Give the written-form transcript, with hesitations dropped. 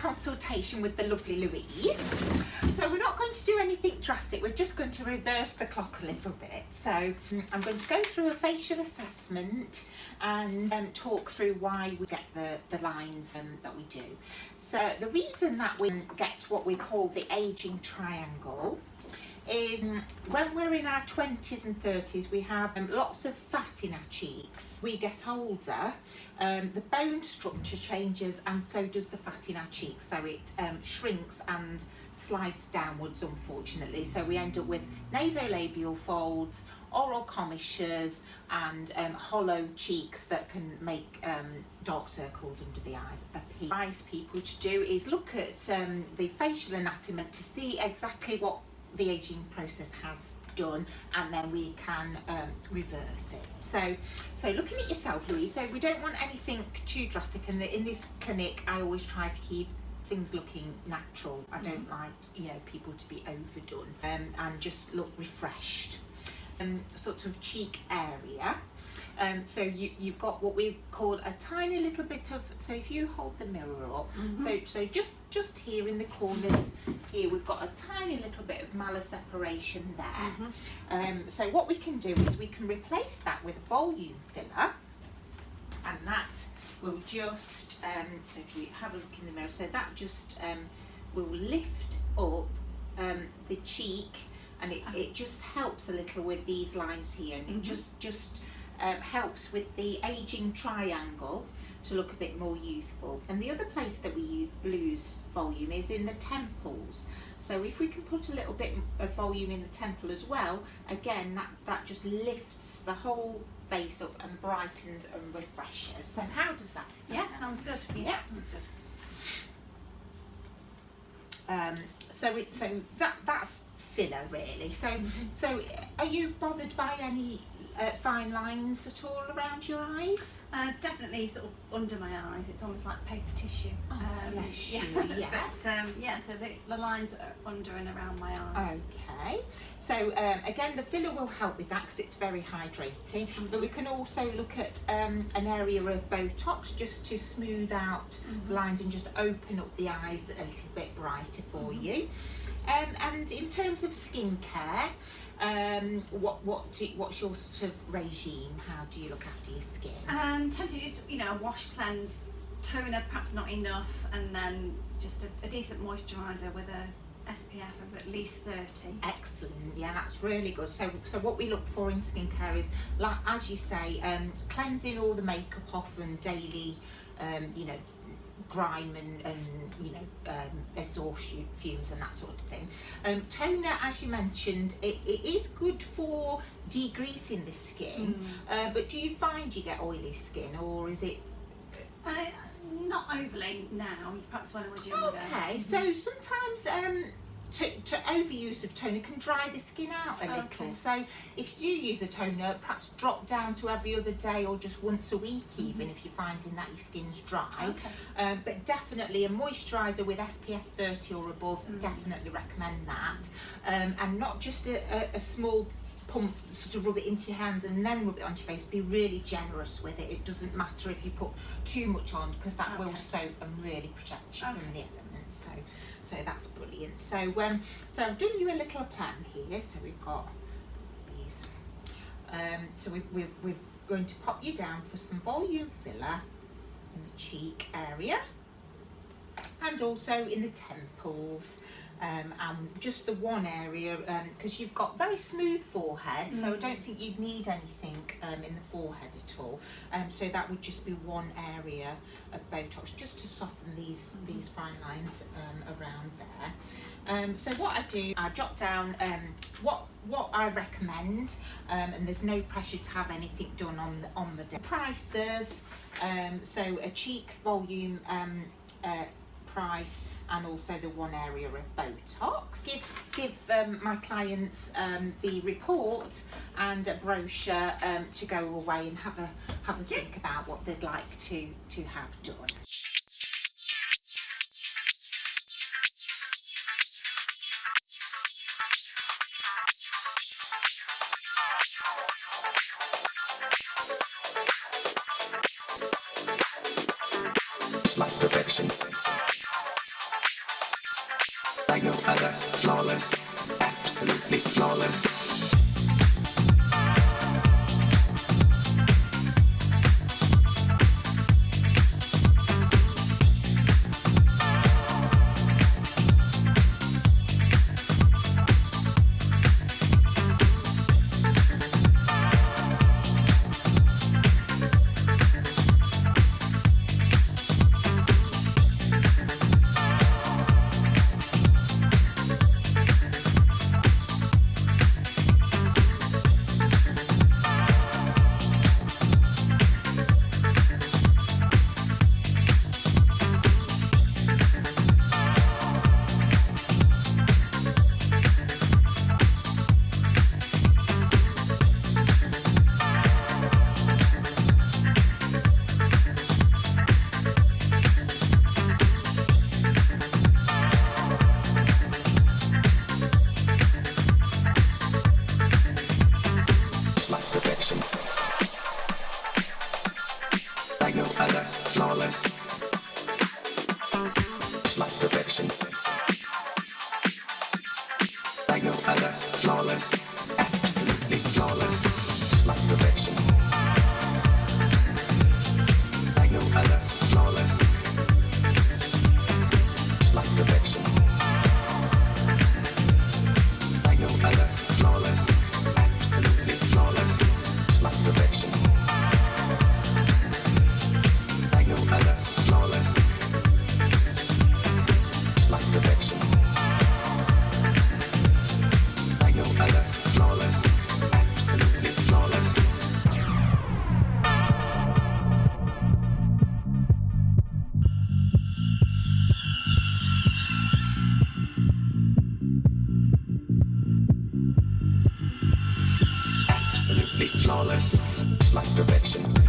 consultation with the lovely Louise. So we're not going to do anything drastic, we're just going to reverse the clock a little bit. So I'm going to go through a facial assessment and talk through why we get the lines that we do. So the reason that we get what we call the aging triangle is when we're in our 20s and 30s, we have lots of fat in our cheeks. We get older, the bone structure changes, and so does the fat in our cheeks. So it shrinks and slides downwards, unfortunately. So we end up with nasolabial folds, oral commissures, and hollow cheeks that can make dark circles under the eyes appear. What I advise people to do is look at the facial anatomy to see exactly what the aging process has done, and then we can reverse it. So looking at yourself, Louise, so we don't want anything too drastic, and in this clinic I always try to keep things looking natural. I don't like, people to be overdone, and just look refreshed. Sort of cheek area. So you've got what we call a tiny little bit of, so if you hold the mirror up, so just here in the corners here, we've got a tiny little bit of malar separation there. So what we can do is we can replace that with volume filler, and that will just, so if you have a look in the mirror, so that just will lift up the cheek, and it just helps a little with these lines here, and it just helps with the aging triangle to look a bit more youthful. And the other place that we lose volume is in the temples. So if we can put a little bit of volume in the temple as well, again that just lifts the whole face up and brightens and refreshes. So how does that sound? Yeah, sounds good. Yeah, sounds good. So that's filler really. So are you bothered by any fine lines at all around your eyes? Definitely sort of under my eyes. It's almost like paper tissue. Bless you, yeah. But, so the lines are under and around my eyes. Okay. So again, the filler will help with that because it's very hydrating. But we can also look at an area of Botox just to smooth out the lines and just open up the eyes a little bit brighter for you. And in terms of skincare, what's your sort of regime? How do you look after your skin? Tend to just wash, cleanse, toner perhaps not enough, and then just a decent moisturiser with a SPF of at least 30. Excellent, yeah, that's really good. So what we look for in skincare is, like as you say, cleansing all the makeup off and daily, grime and exhaust fumes and that sort of thing. Toner, as you mentioned, it is good for degreasing the skin, but do you find you get oily skin, or is it not overly now, perhaps when I was younger. Okay, so sometimes to overuse of toner can dry the skin out a little. Okay. So if you do use a toner, perhaps drop down to every other day or just once a week, even if you're finding that your skin's dry. Okay. But definitely a moisturiser with SPF 30 or above, definitely recommend that. And not just a small pump, sort of rub it into your hands and then rub it onto your face. Be really generous with it. It doesn't matter if you put too much on, because that will soak and really protect you from the elements. So that's brilliant. So I've done you a little plan here. So we've got these. So we're going to pop you down for some volume filler in the cheek area, and also in the temples. And just the one area, because you've got very smooth forehead, so I don't think you'd need anything in the forehead at all. So that would just be one area of Botox, just to soften these fine lines around there. So what I do, I jot down what I recommend, and there's no pressure to have anything done on the day. Prices, so a cheek volume price, and also the one area of Botox. Give my clients the report and a brochure to go away and have a think about what they'd like to have done. It's like perfection. flawless, absolutely flawless. Like no other, flawless, like perfection. Like no other, flawless, absolutely flawless, like perfection. Like no other, flawless, like perfection. Like no other, flawless, absolutely flawless, like perfection. Like no other, flawless, like perfection. Like no other, flawless, absolutely flawless. Absolutely flawless, like perfection.